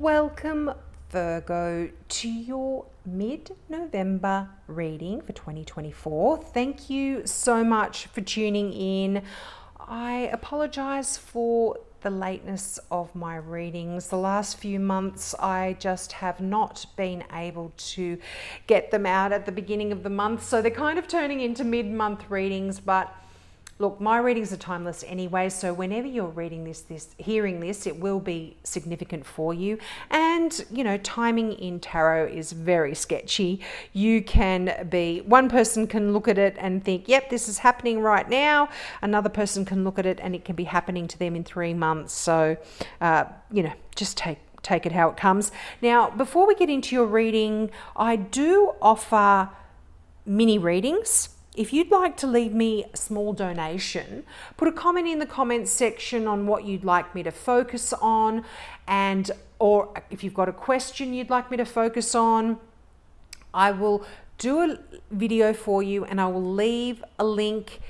Welcome, Virgo, to your mid-November reading for 2024. Thank you so much for tuning in. I apologize for the lateness of my readings. The last few months, I just have not been able to get them out at the beginning of the month. So they're kind of turning into mid-month readings, but look, my readings are timeless anyway, so whenever you're reading hearing this, it will be significant for you. And, timing in tarot is very sketchy. One person can look at it and think, yep, this is happening right now. Another person can look at it and it can be happening to them in 3 months. So, just take it how it comes. Now, before we get into your reading, I do offer mini readings. If you'd like to leave me a small donation, put a comment in the comments section on what you'd like me to focus on, or if you've got a question you'd like me to focus on, I will do a video for you and I will leave a link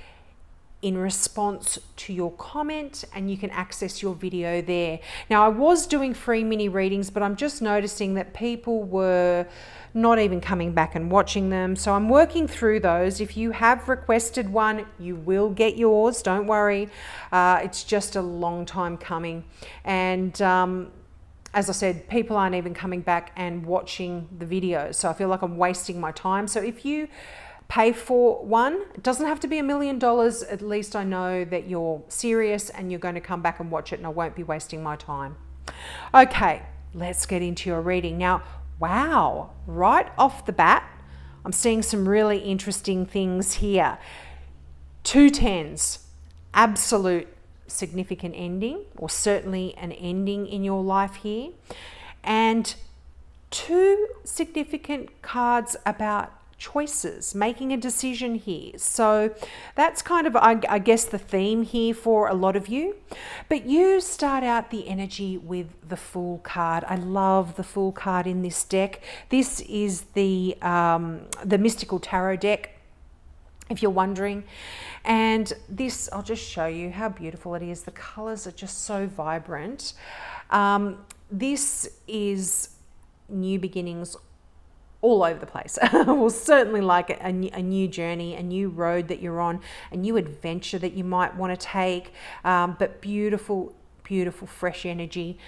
in response to your comment and you can access your video there. Now, I was doing free mini readings, but I'm just noticing that people were not even coming back and watching them. So I'm working through those. If you have requested one, you will get yours. Don't worry. It's just a long time coming. And as I said, people aren't even coming back and watching the videos. So I feel like I'm wasting my time. So if you pay for one, it doesn't have to be $1 million. At least I know that you're serious and you're going to come back and watch it and I won't be wasting my time. Okay, let's get into your reading. Now, wow, right off the bat, I'm seeing some really interesting things here. 2 tens, absolute significant ending, or certainly an ending in your life here. And 2 significant cards about choices, making a decision here. So that's kind of, I guess, the theme here for a lot of you. But you start out the energy with the Fool card. I love the Fool card in this deck. This is the Mystical Tarot deck, if you're wondering. And this, I'll just show you how beautiful it is. The colors are just so vibrant. This is new beginnings all over the place. Well, certainly like a new journey, a new road that you're on, a new adventure that you might want to take, but beautiful, beautiful, fresh energy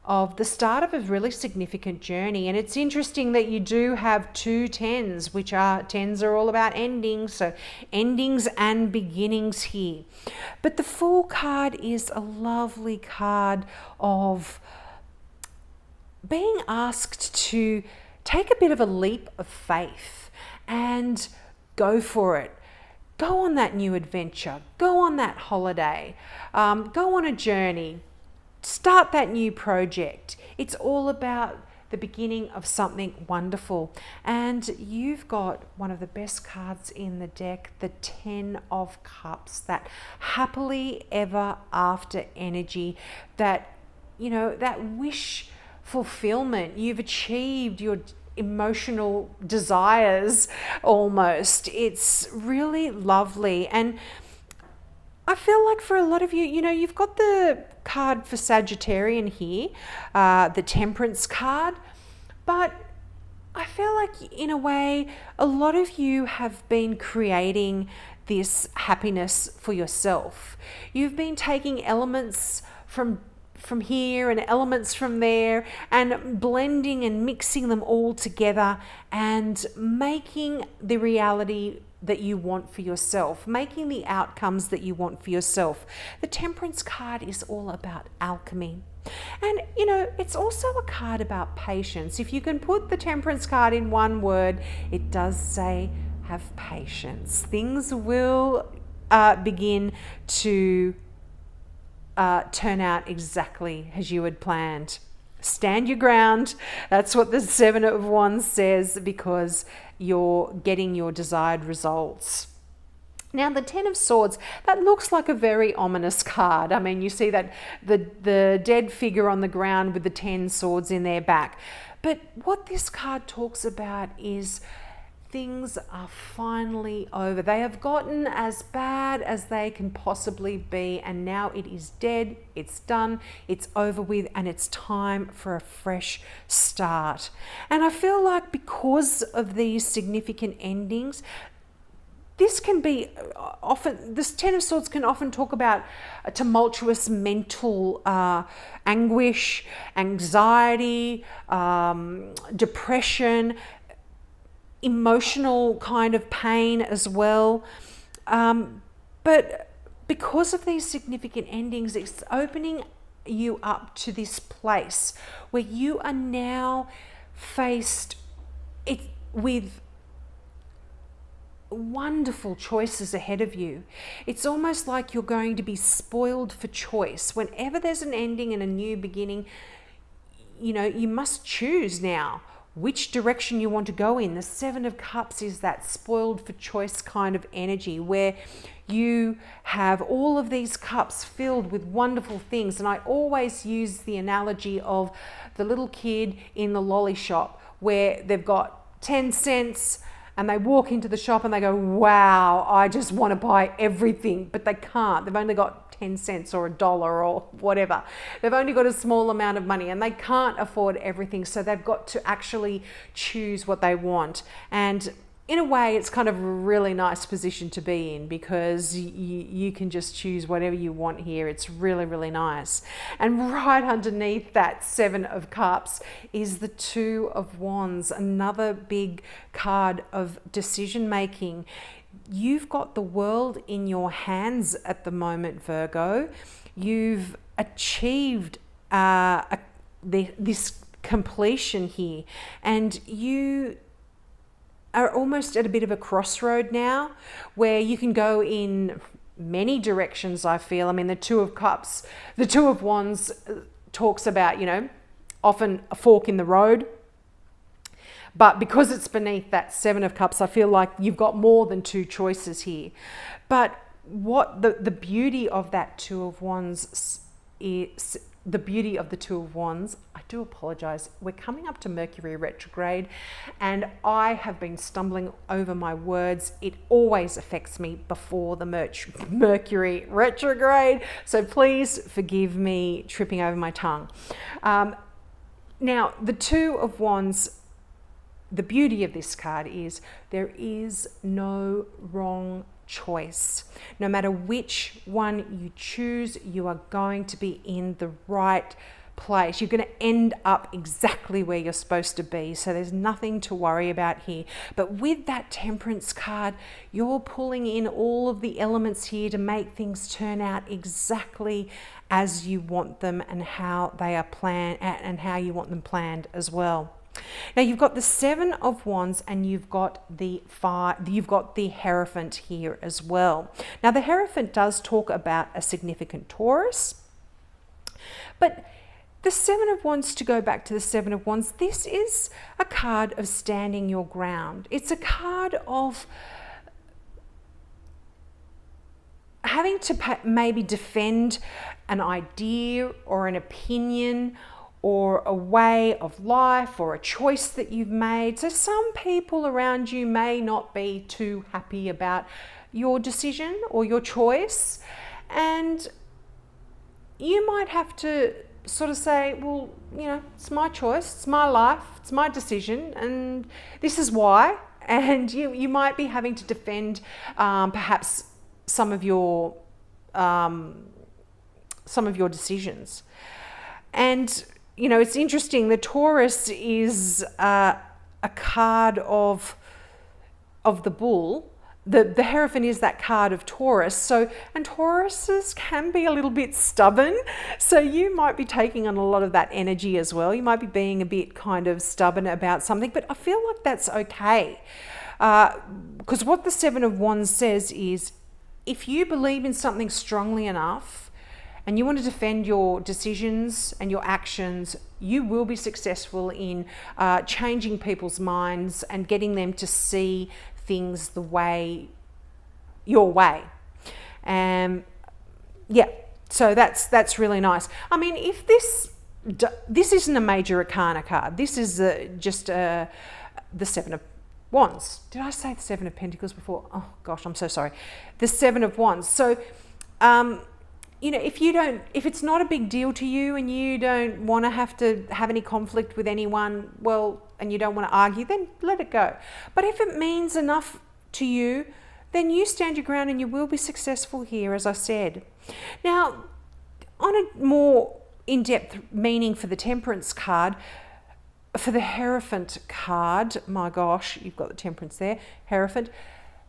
of the start of a really significant journey. And it's interesting that you do have 2 tens, which are, tens are all about endings, so endings and beginnings here. But the Fool card is a lovely card of being asked to take a bit of a leap of faith and go for it. Go on that new adventure. Go on that holiday. Go on a journey. Start that new project. It's all about the beginning of something wonderful. And you've got one of the best cards in the deck, the 10 of Cups, that happily ever after energy, that, that wish fulfillment. You've achieved your emotional desires almost. It's really lovely. And I feel like for a lot of you, you've got the card for Sagittarian here, the Temperance card, but I feel like in a way, a lot of you have been creating this happiness for yourself. You've been taking elements from here and elements from there and blending and mixing them all together and making the reality that you want for yourself, making the outcomes that you want for yourself. The Temperance card is all about alchemy. And, it's also a card about patience. If you can put the Temperance card in one word, it does say have patience. Things will begin to turn out exactly as you had planned. Stand your ground. That's what the 7 of Wands says, because you're getting your desired results. Now, the 10 of Swords, that looks like a very ominous card. I mean, you see that the dead figure on the ground with the 10 swords in their back. But what this card talks about is things are finally over. They have gotten as bad as they can possibly be, and now it is dead, it's done, it's over with, and it's time for a fresh start. And I feel like because of these significant endings, this can be often, this Ten of Swords can often talk about a tumultuous mental anguish, anxiety, depression, emotional kind of pain as well. But because of these significant endings, it's opening you up to this place where you are now faced with wonderful choices ahead of you. It's almost like you're going to be spoiled for choice. Whenever there's an ending and a new beginning, you know, you must choose now which direction you want to go in. The Seven of Cups is that spoiled for choice kind of energy where you have all of these cups filled with wonderful things. And I always use the analogy of the little kid in the lolly shop where they've got 10 cents and they walk into the shop and they go, wow, I just want to buy everything, but they can't. They've only got 10 cents or $1 or whatever. They've only got a small amount of money and they can't afford everything. So they've got to actually choose what they want. And in a way, it's kind of a really nice position to be in because you can just choose whatever you want here. It's really, really nice. And right underneath that Seven of Cups is the Two of Wands, another big card of decision making. You've got the world in your hands at the moment, Virgo. You've achieved this completion here, and you are almost at a bit of a crossroad now where you can go in many directions, I feel. I mean, the Two of Cups, the Two of Wands talks about, you know, often a fork in the road. But because it's beneath that Seven of Cups, I feel like you've got more than two choices here. But what the beauty of that Two of Wands is, the beauty of the Two of Wands, I do apologize, we're coming up to Mercury retrograde and I have been stumbling over my words. It always affects me before the Mercury retrograde, so please forgive me tripping over my tongue. Now, the Two of Wands, the beauty of this card is there is no wrong choice. No matter which one you choose, you are going to be in the right place. You're going to end up exactly where you're supposed to be. So there's nothing to worry about here. But with that Temperance card, you're pulling in all of the elements here to make things turn out exactly as you want them and how they are planned and how you want them planned as well. Now you've got the Seven of Wands and you've got the Hierophant here as well. Now the Hierophant does talk about a significant Taurus, but the Seven of Wands, to go back to the Seven of Wands, this is a card of standing your ground. It's a card of having to maybe defend an idea or an opinion or a way of life or a choice that you've made. So some people around you may not be too happy about your decision or your choice, and you might have to sort of say, well, you know, it's my choice, it's my life, it's my decision, and this is why. And you might be having to defend perhaps some of your decisions. And you know, it's interesting, the Taurus is a card of the bull. The Hierophant is that card of Taurus. So, and Tauruses can be a little bit stubborn. So you might be taking on a lot of that energy as well. You might be being a bit kind of stubborn about something, but I feel like that's okay. Because what the Seven of Wands says is, if you believe in something strongly enough, and you want to defend your decisions and your actions, you will be successful in changing people's minds and getting them to see things your way. Yeah, so that's really nice. I mean, if this isn't a major arcana card, this is just the Seven Wands. Did I say the Seven of Pentacles before? Oh gosh, I'm so sorry. The Seven of Wands. So, you know, if it's not a big deal to you and you don't want to have any conflict with anyone, well, and you don't want to argue, then let it go. But if it means enough to you, then you stand your ground and you will be successful here, as I said. Now, on a more in-depth meaning for the Temperance card, for the Hierophant card, my gosh, you've got the Temperance there, Hierophant.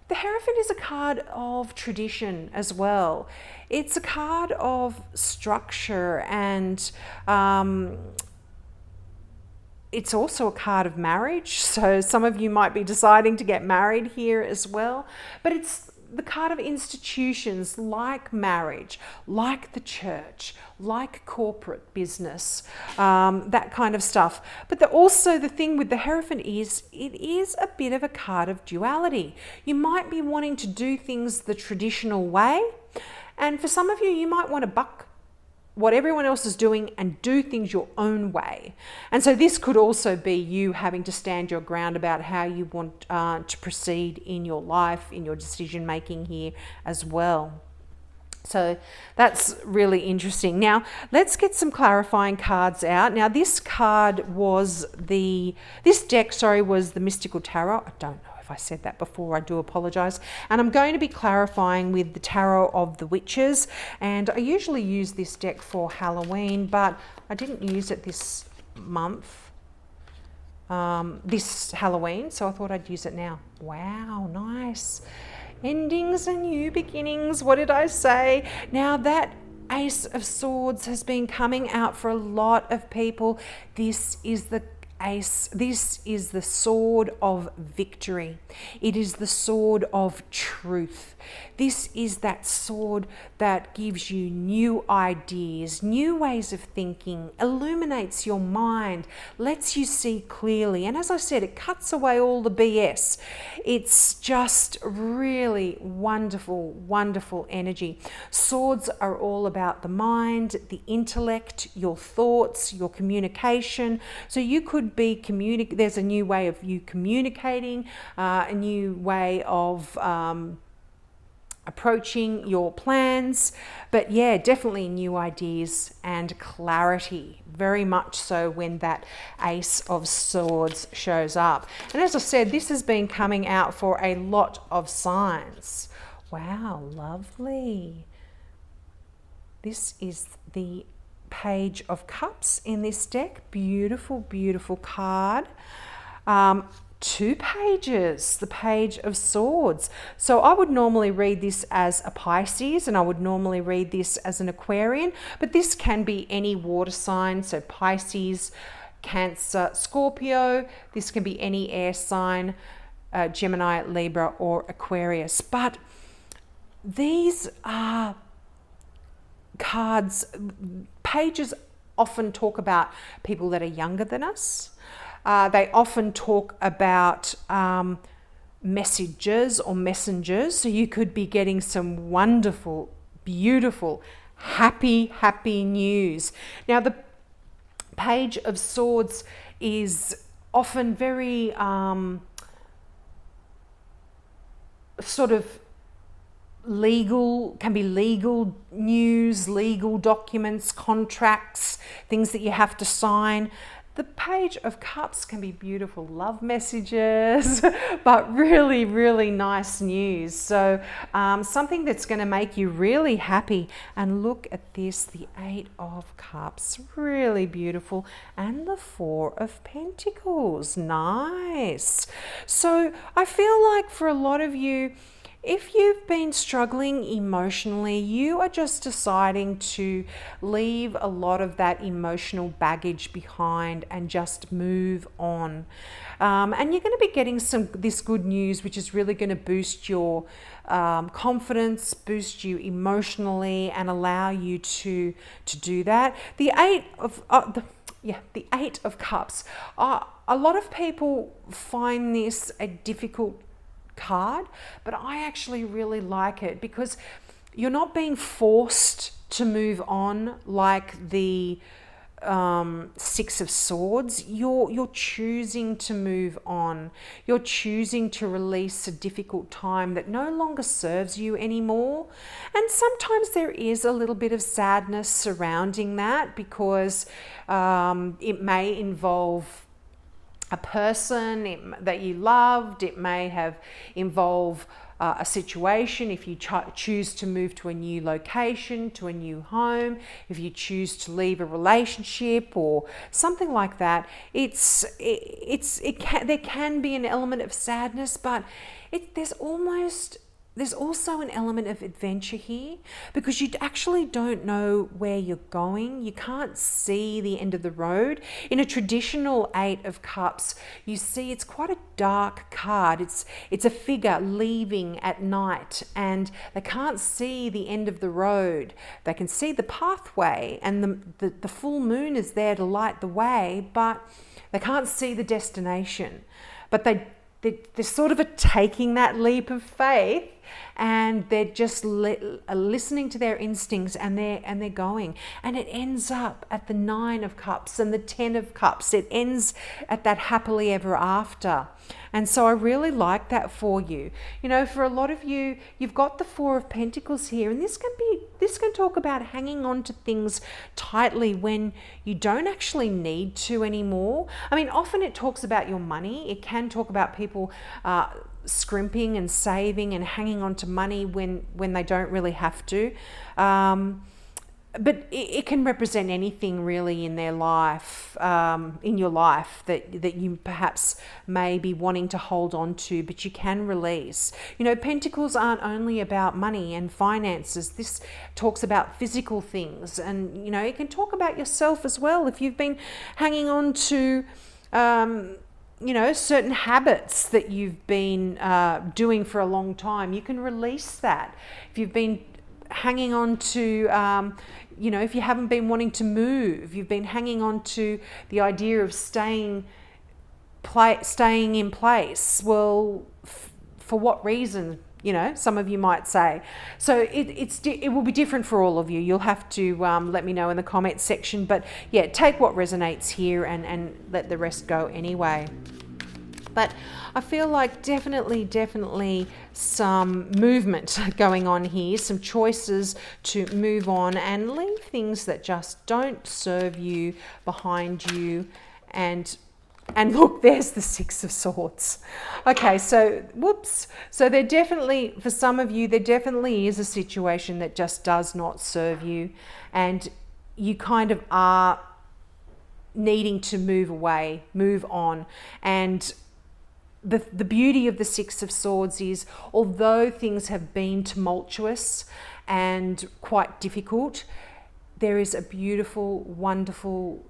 The Hierophant is a card of tradition as well. It's a card of structure, and it's also a card of marriage. So some of you might be deciding to get married here as well. But it's the card of institutions like marriage, like the church, like corporate business, that kind of stuff. But also the thing with the Hierophant is it is a bit of a card of duality. You might be wanting to do things the traditional way, and for some of you, you might want to buck what everyone else is doing and do things your own way. And so this could also be you having to stand your ground about how you want to proceed in your life, in your decision making here as well. So that's really interesting. Now, let's get some clarifying cards out. Now, this deck was the Mystical Tarot. I don't know if I said that before, I do apologize. And I'm going to be clarifying with the Tarot of the Witches. And I usually use this deck for Halloween, but I didn't use it this month, this Halloween, so I thought I'd use it now. Wow, nice. Endings and new beginnings. What did I say? Now that Ace of Swords has been coming out for a lot of people. This is the Ace. This is the sword of victory. It is the sword of truth. This is that sword that gives you new ideas, new ways of thinking, illuminates your mind, lets you see clearly. And as I said, it cuts away all the BS. It's just really wonderful, wonderful energy. Swords are all about the mind, the intellect, your thoughts, your communication. So you could be there's a new way of you communicating, a new way of approaching your plans, but yeah, definitely new ideas and clarity, very much so when that Ace of Swords shows up. And as I said, this has been coming out for a lot of signs. Wow, lovely. This is the Page of Cups in this deck. Beautiful, beautiful card. Two pages, the Page of Swords. So I would normally read this as a Pisces, and I would normally read this as an Aquarian, but this can be any water sign. So Pisces, Cancer, Scorpio. This can be any air sign, Gemini, Libra, or Aquarius. But these are cards. Pages often talk about people that are younger than us. They often talk about messages or messengers. So you could be getting some wonderful, beautiful, happy news. Now, the Page of Swords is often very sort of legal, can be legal news, legal documents, contracts, things that you have to sign. The Page of Cups can be beautiful love messages, but really, really nice news. So something that's going to make you really happy. And look at this, the Eight of Cups, really beautiful. And the Four of Pentacles, nice. So I feel like for a lot of you, if you've been struggling emotionally, you are just deciding to leave a lot of that emotional baggage behind and just move on. And you're going to be getting this good news, which is really going to boost your confidence, boost you emotionally, and allow you to do that. The Eight of Cups. A lot of people find this a difficult card, but I actually really like it because you're not being forced to move on like the Six of Swords, you're choosing to move on. You're choosing to release a difficult time that no longer serves you anymore. And sometimes there is a little bit of sadness surrounding that, because it may involve a person that you loved. It may have involved a situation. If you choose to move to a new location, to a new home, if you choose to leave a relationship or something like that, there can be an element of sadness, but there's also an element of adventure here, because you actually don't know where you're going. You can't see the end of the road. In a traditional Eight of Cups, you see it's quite a dark card. It's a figure leaving at night, and they can't see the end of the road. They can see the pathway, and the full moon is there to light the way, but they can't see the destination. But they're sort of taking that leap of faith, and they're just listening to their instincts, and they're going. And it ends up at the Nine of Cups and the Ten of Cups. It ends at that happily ever after. And so I really like that for you. You know, for a lot of you, you've got the Four of Pentacles here, and this can talk about hanging on to things tightly when you don't actually need to anymore. I mean, often it talks about your money. It can talk about people scrimping and saving and hanging on to money when they don't really have to. But it can represent anything really in their life, in your life, that you perhaps may be wanting to hold on to, but you can release. You know, Pentacles aren't only about money and finances. This talks about physical things, and, you know, it can talk about yourself as well. If you've been hanging on to, you know, certain habits that you've been doing for a long time, you can release that. If you've been hanging on to, you know, if you haven't been wanting to move, you've been hanging on to the idea of staying in place. Well, for what reason? You know, some of you might say. So it will be different for all of you. You'll have to let me know in the comments section. But yeah, take what resonates here and let the rest go anyway. But I feel like definitely some movement going on here, some choices to move on and leave things that just don't serve you behind you. And look, there's the Six of Swords. Okay, so whoops. So there definitely, for some of you, there definitely is a situation that just does not serve you, and you kind of are needing to move away, move on. And the beauty of the Six of Swords is, although things have been tumultuous and quite difficult, there is a beautiful, wonderful,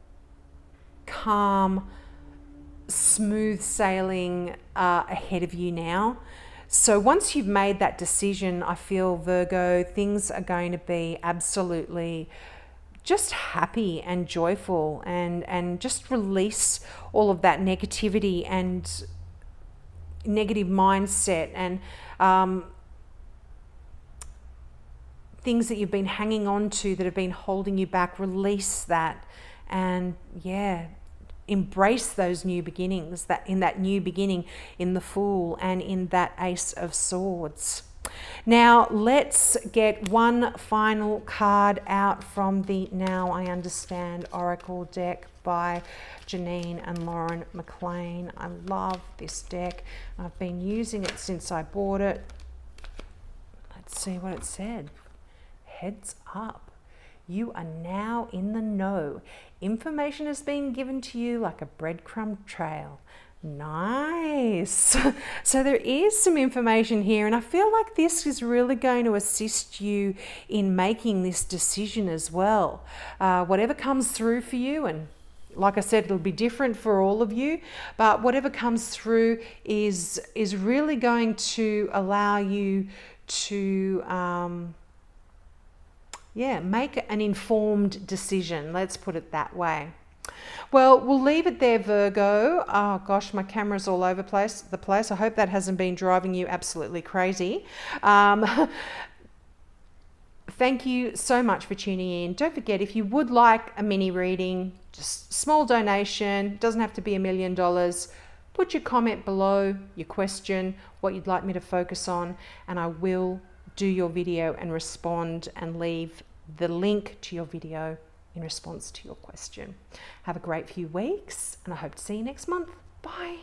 calm, smooth sailing ahead of you now. So once you've made that decision, I feel, Virgo, things are going to be absolutely just happy and joyful, and just release all of that negativity and negative mindset and things that you've been hanging on to that have been holding you back. Release that, and yeah, embrace those new beginnings, that new beginning in the Fool and in that Ace of Swords. Now let's get one final card out from the Now I Understand Oracle deck by Janine and Lauren McLean. I love this deck. I've been using it since I bought it. Let's see what it said. Heads up. You are now in the know. Information is being given to you like a breadcrumb trail. Nice. So there is some information here, and I feel like this is really going to assist you in making this decision as well. Whatever comes through for you, and like I said, it'll be different for all of you, but whatever comes through is really going to allow you to make an informed decision. Let's put it that way. Well, we'll leave it there, Virgo. Oh gosh, my camera's all over the place. I hope that hasn't been driving you absolutely crazy. Thank you so much for tuning in. Don't forget, if you would like a mini reading, just small donation, doesn't have to be $1 million. Put your comment below, your question, what you'd like me to focus on, and I will do your video and respond and leave the link to your video in response to your question. Have a great few weeks, and I hope to see you next month. Bye.